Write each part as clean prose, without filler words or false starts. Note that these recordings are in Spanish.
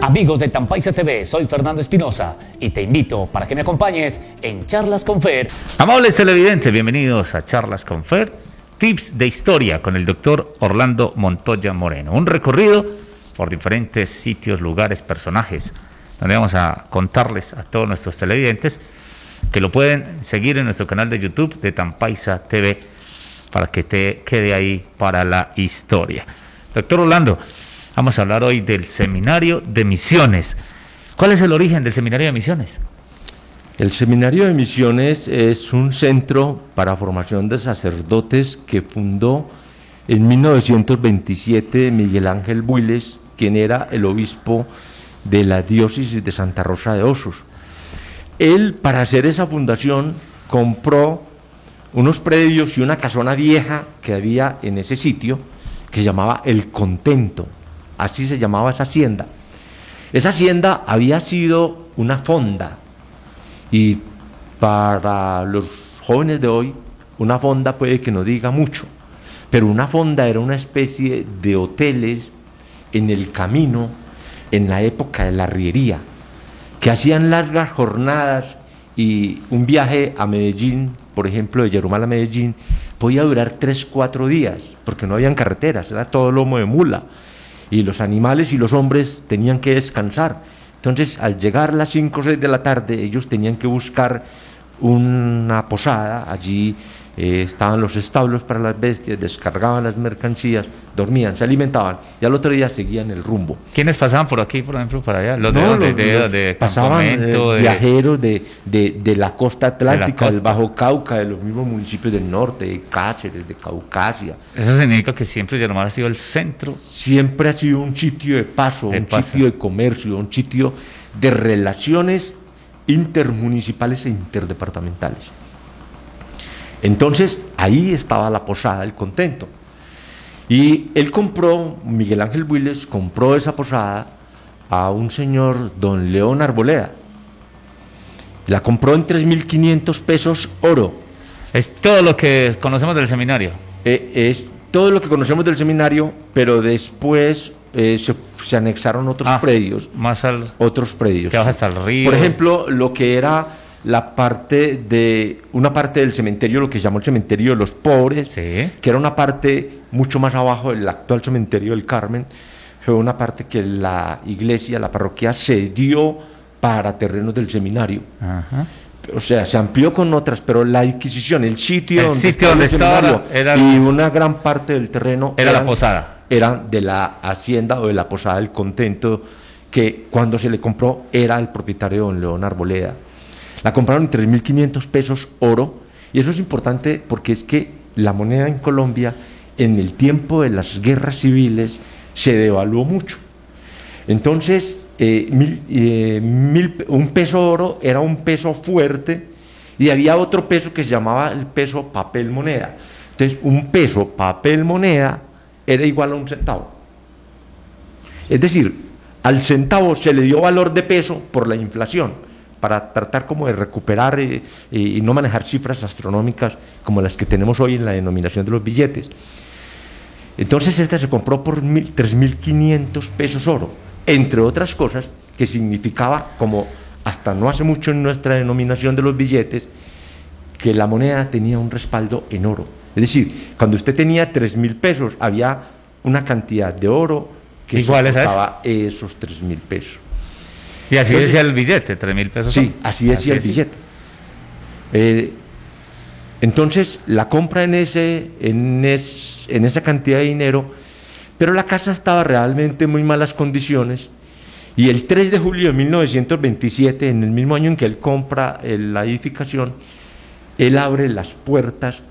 Amigos de Tampaisa TV, soy Fernando Espinosa y te invito para que me acompañes en Charlas con Fer. Amables televidentes, bienvenidos a Charlas con Fer, tips de historia con el doctor Orlando Montoya Moreno. Un recorrido por diferentes sitios, lugares, personajes, donde vamos a contarles a todos nuestros televidentes que lo pueden seguir en nuestro canal de YouTube de Tampaisa TV para que te quede ahí para la historia. Doctor Orlando, vamos a hablar hoy del Seminario de Misiones. ¿Cuál es el origen del Seminario de Misiones? El Seminario de Misiones es un centro para formación de sacerdotes que fundó en 1927 Miguel Ángel Builes, quien era el obispo de la diócesis de Santa Rosa de Osos. Él, para hacer esa fundación, compró unos predios y una casona vieja que había en ese sitio, que se llamaba El Contento, así se llamaba esa hacienda. Esa hacienda había sido una fonda, y para los jóvenes de hoy, una fonda puede que no diga mucho, pero una fonda era una especie de hoteles en el camino, en la época de la arriería, que hacían largas jornadas, y un viaje a Medellín, por ejemplo, de Yerumal a Medellín, podía durar 3-4 días, porque no habían carreteras, era todo lomo de mula, y los animales y los hombres tenían que descansar. Entonces, al llegar a las 5 o 6 de la tarde, ellos tenían que buscar una posada. Allí estaban los establos para las bestias, descargaban las mercancías, dormían, se alimentaban, y al otro día seguían el rumbo. ¿Quiénes pasaban por aquí, por ejemplo, para allá? Pasaban viajeros de la costa atlántica, del Bajo Cauca, de los mismos municipios del norte, de Cáceres, de Caucasia. Eso significa que siempre Yerumal ha sido el centro. Siempre ha sido un sitio de paso, sitio de comercio, un sitio de relaciones intermunicipales e interdepartamentales. Entonces, ahí estaba la posada El Contento. Y él compró, Miguel Ángel Builes compró esa posada a un señor, don León Arboleda. La compró en 3.500 pesos oro. Es todo lo que conocemos del seminario. Es todo lo que conocemos del seminario, pero después se anexaron otros predios. Otros predios. Que baja hasta el río. Por ejemplo, lo que era una parte del cementerio, lo que se llamó el cementerio de los pobres, sí, que era una parte mucho más abajo del actual cementerio del Carmen. Fue una parte que la iglesia, la parroquia, cedió para terrenos del seminario. Ajá. O sea, se amplió con otras, pero la adquisición, el sitio donde estaba y una gran parte del terreno era la posada. Eran de la hacienda o de la posada del Contento, que cuando se le compró era el propietario don León Arboleda. La compraron en 3.500 pesos oro, y eso es importante porque es que la moneda en Colombia en el tiempo de las guerras civiles se devaluó mucho. Entonces, un peso oro era un peso fuerte, y había otro peso que se llamaba el peso papel moneda. Entonces, un peso papel moneda era igual a un centavo. Es decir, al centavo se le dio valor de peso por la inflación, para tratar como de recuperar y no manejar cifras astronómicas como las que tenemos hoy en la denominación de los billetes. Entonces esta se compró por 3.500 pesos oro, entre otras cosas, que significaba, como hasta no hace mucho en nuestra denominación de los billetes, que la moneda tenía un respaldo en oro. Es decir, cuando usted tenía 3.000 pesos, había una cantidad de oro que soportaba esos 3.000 pesos. Y así decía el billete, 3.000 pesos. Sí, así decía el billete. Entonces, la compra en esa cantidad de dinero, pero la casa estaba realmente en muy malas condiciones, y el 3 de julio de 1927, en el mismo año en que él compra la edificación, él abre las puertas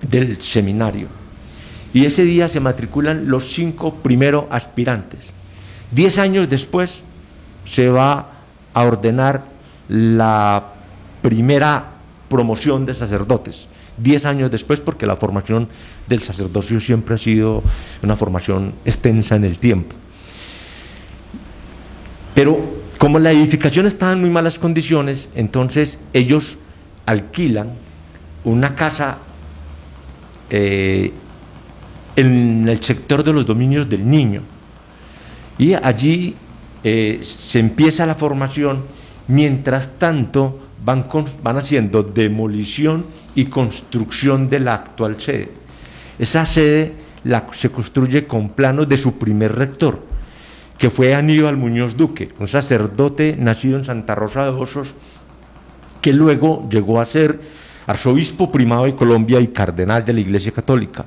del seminario, y ese día se matriculan los 5 primeros aspirantes. 10 años después se va a ordenar la primera promoción de sacerdotes, 10 años después, porque la formación del sacerdocio siempre ha sido una formación extensa en el tiempo. Pero como la edificación estaba en muy malas condiciones, entonces ellos alquilan una casa en el sector de los Dominios del Niño, y allí se empieza la formación, mientras tanto van haciendo demolición y construcción de la actual sede. Esa sede se construye con planos de su primer rector, que fue Aníbal Muñoz Duque, un sacerdote nacido en Santa Rosa de Osos, que luego llegó a ser arzobispo primado de Colombia y cardenal de la Iglesia Católica.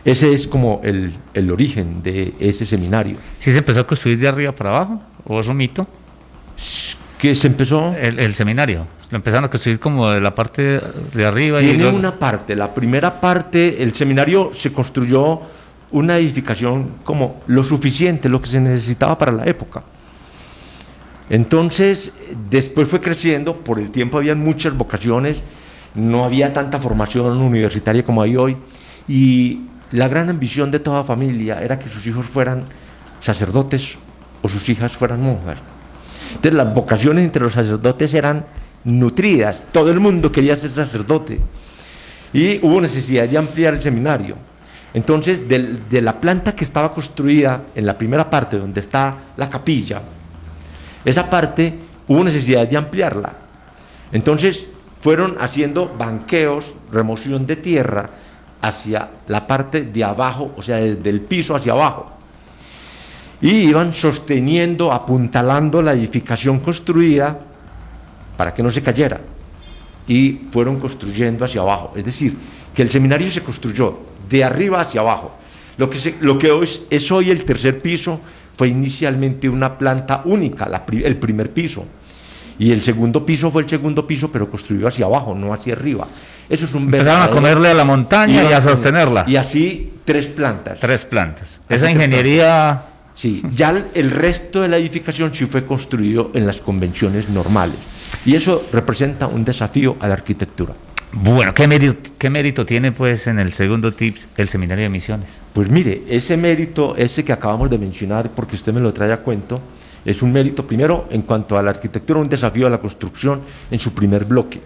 Ese es como el origen de ese seminario. ¿Sí se empezó a construir de arriba para abajo? ¿O es un mito? ¿Qué se empezó? El seminario. Lo empezaron a construir como de la parte de arriba. Tiene una parte. La primera parte, el seminario se construyó una edificación como lo suficiente, lo que se necesitaba para la época. Entonces, después fue creciendo, por el tiempo habían muchas vocaciones, no había tanta formación universitaria como hay hoy, y la gran ambición de toda familia era que sus hijos fueran sacerdotes o sus hijas fueran monjas. Entonces las vocaciones entre los sacerdotes eran nutridas, todo el mundo quería ser sacerdote, y hubo necesidad de ampliar el seminario. Entonces, de la planta que estaba construida en la primera parte, donde está la capilla, esa parte hubo necesidad de ampliarla. Entonces fueron haciendo banqueos, remoción de tierra hacia la parte de abajo, o sea, desde el piso hacia abajo, y iban sosteniendo, apuntalando la edificación construida para que no se cayera, y fueron construyendo hacia abajo. Es decir, que el seminario se construyó de arriba hacia abajo. Lo que hoy es hoy el tercer piso fue inicialmente una planta única, el primer piso, y el segundo piso fue el segundo piso, pero construido hacia abajo, no hacia arriba. Eso es un empezaron a comerle a la montaña y a sostenerla. Y así 3 plantas. 3 plantas. Esa ingeniería... Sí, ya el resto de la edificación sí fue construido en las convenciones normales, y eso representa un desafío a la arquitectura. Bueno, ¿qué mérito tiene pues en el segundo tips el Seminario de Misiones? Pues mire, ese mérito, ese que acabamos de mencionar, porque usted me lo trae a cuento, es un mérito primero en cuanto a la arquitectura, un desafío a la construcción en su primer bloque,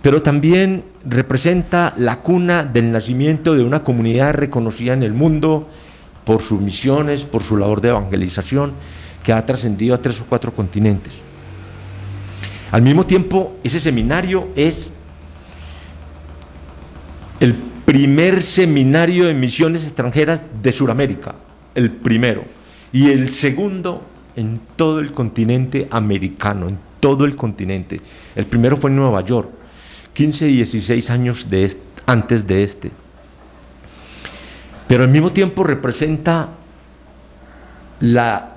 pero también representa la cuna del nacimiento de una comunidad reconocida en el mundo por sus misiones, por su labor de evangelización, que ha trascendido a 3 o 4 continentes. Al mismo tiempo, ese seminario es el primer seminario de misiones extranjeras de Sudamérica, el primero, y el segundo en todo el continente americano, en todo el continente. El primero fue en Nueva York, 15 y 16 años antes de este. Pero al mismo tiempo representa la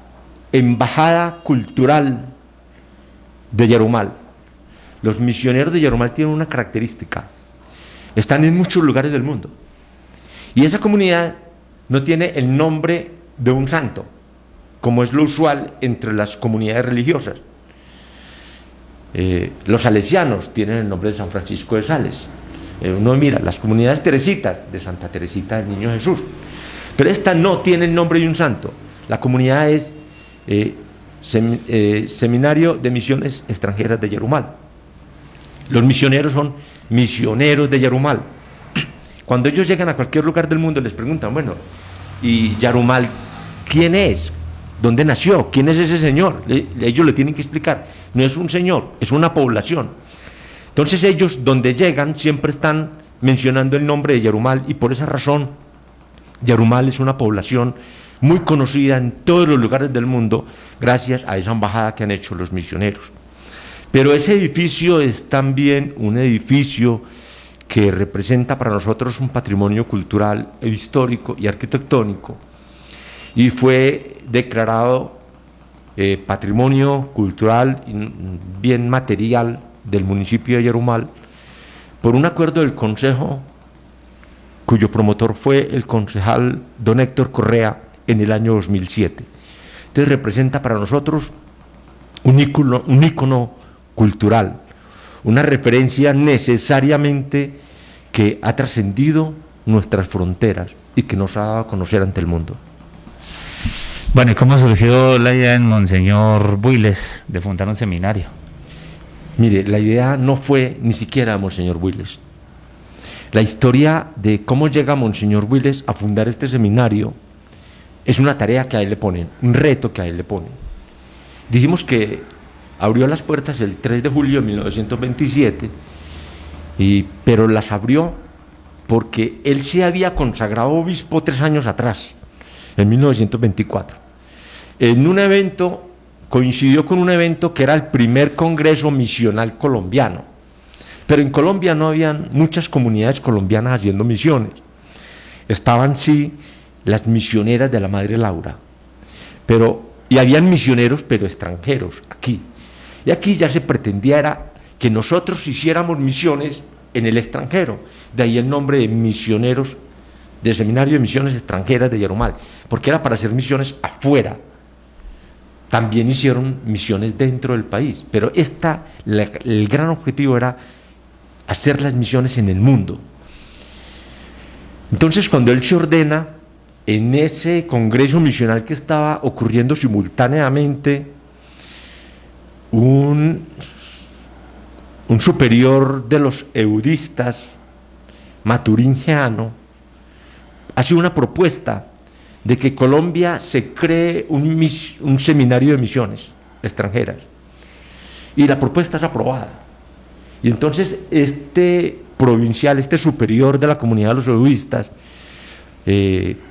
embajada cultural de Yarumal. Los misioneros de Yarumal tienen una característica: están en muchos lugares del mundo, y esa comunidad no tiene el nombre de un santo, como es lo usual entre las comunidades religiosas. Los salesianos tienen el nombre de San Francisco de Sales. Uno mira las comunidades teresitas, de Santa Teresita del Niño Jesús, pero esta no tiene el nombre de un santo. La comunidad es Seminario de Misiones Extranjeras de Yarumal. Los misioneros son misioneros de Yarumal. Cuando ellos llegan a cualquier lugar del mundo les preguntan, bueno, ¿y Yarumal quién es? ¿Dónde nació? ¿Quién es ese señor? Ellos le tienen que explicar. No es un señor, es una población. Entonces ellos, donde llegan, siempre están mencionando el nombre de Yarumal, y por esa razón Yarumal es una población muy conocida en todos los lugares del mundo gracias a esa embajada que han hecho los misioneros. Pero ese edificio es también un edificio que representa para nosotros un patrimonio cultural, histórico y arquitectónico, y fue declarado patrimonio cultural, bien material del municipio de Yarumal por un acuerdo del Consejo, cuyo promotor fue el concejal don Héctor Correa en el año 2007. Entonces representa para nosotros un ícono cultural, una referencia necesariamente que ha trascendido nuestras fronteras y que nos ha dado a conocer ante el mundo. Bueno, ¿y cómo surgió la idea en Monseñor Builes de fundar un seminario? Mire, la idea no fue ni siquiera Monseñor Builes. La historia de cómo llega Monseñor Builes a fundar este seminario Es una tarea que a él le ponen, un reto que a él le ponen. Dijimos que abrió las puertas el 3 de julio de 1927, pero las abrió porque él se había consagrado obispo 3 años atrás, en 1924. En un evento, coincidió con un evento que era el primer congreso misional colombiano, pero en Colombia no habían muchas comunidades colombianas haciendo misiones. Estaban sí las misioneras de la Madre Laura, y habían misioneros pero extranjeros aquí. Y aquí ya se pretendía era que nosotros hiciéramos misiones en el extranjero, de ahí el nombre de misioneros, de Seminario de Misiones Extranjeras de Yarumal, porque era para hacer misiones afuera. También hicieron misiones dentro del país, pero el gran objetivo era hacer las misiones en el mundo. Entonces, cuando él se ordena, en ese congreso misional que estaba ocurriendo simultáneamente, un superior de los eudistas, Maturín Geano, hace una propuesta de que Colombia se cree un seminario de misiones extranjeras, y la propuesta es aprobada. Y entonces este provincial, este superior de la comunidad de los eudistas,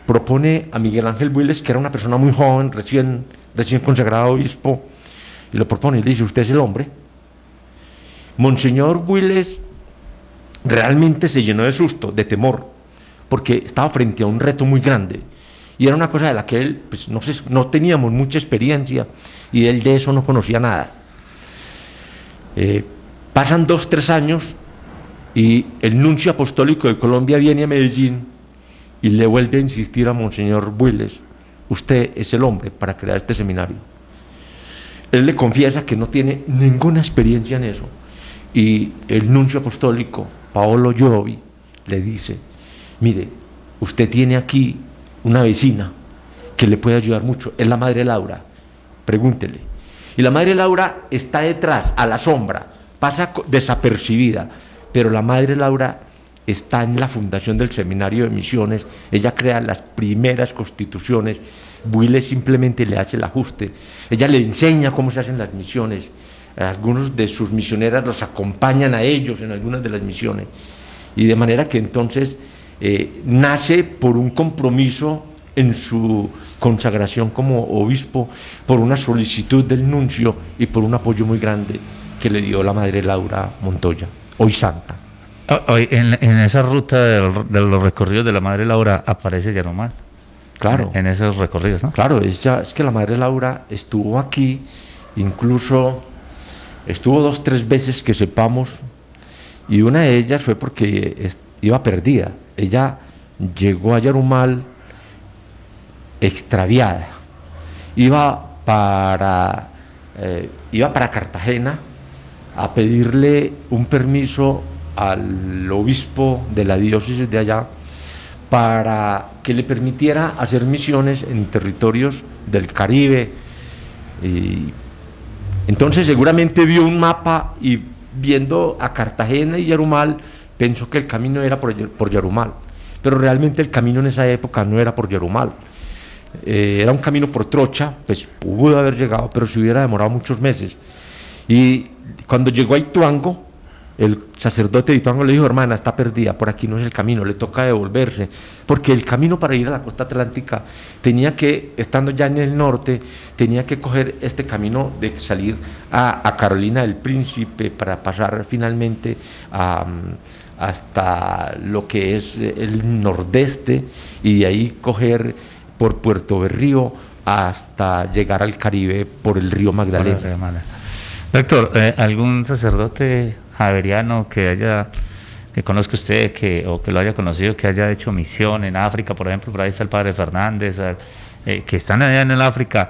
propone a Miguel Ángel Builes, que era una persona muy joven, recién consagrado obispo, y lo propone y le dice: usted es el hombre. Monseñor Builes realmente se llenó de susto, de temor, porque estaba frente a un reto muy grande, y era una cosa de la que él, pues, no teníamos mucha experiencia, y él de eso no conocía nada. Pasan 2-3 años, y el nuncio apostólico de Colombia viene a Medellín, y le vuelve a insistir a Monseñor Builes: usted es el hombre para crear este seminario. Él le confiesa que no tiene ninguna experiencia en eso, y el nuncio apostólico, Paolo Giovi, le dice: mire, usted tiene aquí una vecina que le puede ayudar mucho, es la Madre Laura, pregúntele. Y la Madre Laura está detrás, a la sombra, pasa desapercibida, pero la Madre Laura está en la fundación del Seminario de Misiones, ella crea las primeras constituciones, Builes simplemente le hace el ajuste, ella le enseña cómo se hacen las misiones, algunos de sus misioneras los acompañan a ellos en algunas de las misiones, y de manera que entonces nace por un compromiso en su consagración como obispo, por una solicitud del nuncio y por un apoyo muy grande que le dio la Madre Laura Montoya, hoy santa. Hoy, en esa ruta de los recorridos de la Madre Laura aparece Yarumal. Claro. En esos recorridos, ¿no? Claro, es que la Madre Laura estuvo aquí, incluso estuvo 2-3 veces que sepamos, y una de ellas fue porque iba perdida. Ella llegó a Yarumal extraviada, iba para Cartagena a pedirle un permiso al obispo de la diócesis de allá para que le permitiera hacer misiones en territorios del Caribe. Y entonces seguramente vio un mapa y, viendo a Cartagena y Yarumal, pensó que el camino era por Yarumal, pero realmente el camino en esa época no era por Yarumal, era un camino por Trocha, pues pudo haber llegado, pero se hubiera demorado muchos meses. Y cuando llegó a Ituango, el sacerdote de Ituango le dijo: hermana, está perdida, por aquí no es el camino, le toca devolverse, porque el camino para ir a la costa atlántica tenía que, estando ya en el norte, tenía que coger este camino de salir a Carolina del Príncipe para pasar finalmente hasta lo que es el nordeste, y de ahí coger por Puerto Berrío hasta llegar al Caribe por el río Magdalena. Doctor, ¿algún sacerdote javeriano que conozca usted, o que lo haya conocido, que haya hecho misión en África? Por ejemplo, por ahí está el padre Fernández, que están allá en el África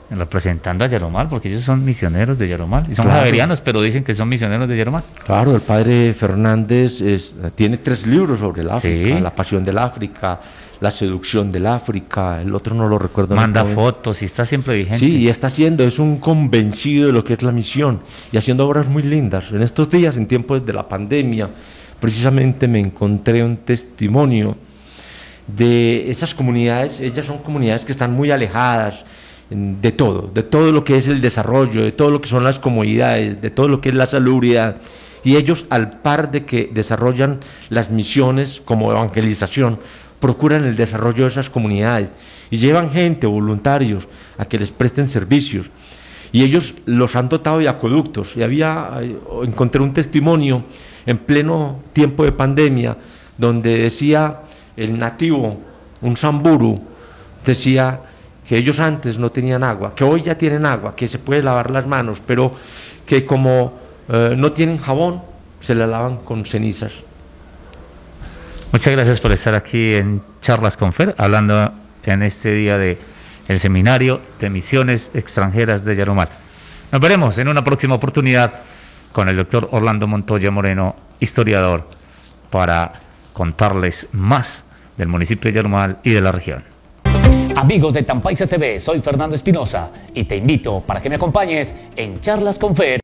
representando a Yarumal, porque ellos son misioneros de Yarumal, y son javerianos, pero dicen que son misioneros de Yarumal. Claro, el padre Fernández tiene 3 libros sobre el África: sí. La pasión del África, la seducción del África, el otro no lo recuerdo. Manda fotos y está siempre vigente. Sí, y es un convencido de lo que es la misión, y haciendo obras muy lindas. En estos días, en tiempos de la pandemia, precisamente me encontré un testimonio de esas comunidades. Ellas son comunidades que están muy alejadas de todo lo que es el desarrollo, de todo lo que son las comodidades, de todo lo que es la salubridad. Y ellos, al par de que desarrollan las misiones como evangelización, procuran el desarrollo de esas comunidades y llevan gente, voluntarios, a que les presten servicios. Y ellos los han dotado de acueductos. Y encontré un testimonio en pleno tiempo de pandemia, donde decía el nativo, un samburu, decía que ellos antes no tenían agua, que hoy ya tienen agua, que se puede lavar las manos, pero que como no tienen jabón, se la lavan con cenizas. Muchas gracias por estar aquí en Charlas con Fer, hablando en este día de el Seminario de Misiones Extranjeras de Yarumal. Nos veremos en una próxima oportunidad con el doctor Orlando Montoya Moreno, historiador, para contarles más del municipio de Yarumal y de la región. Amigos de Tampaisa TV, soy Fernando Espinosa y te invito para que me acompañes en Charlas con Fer.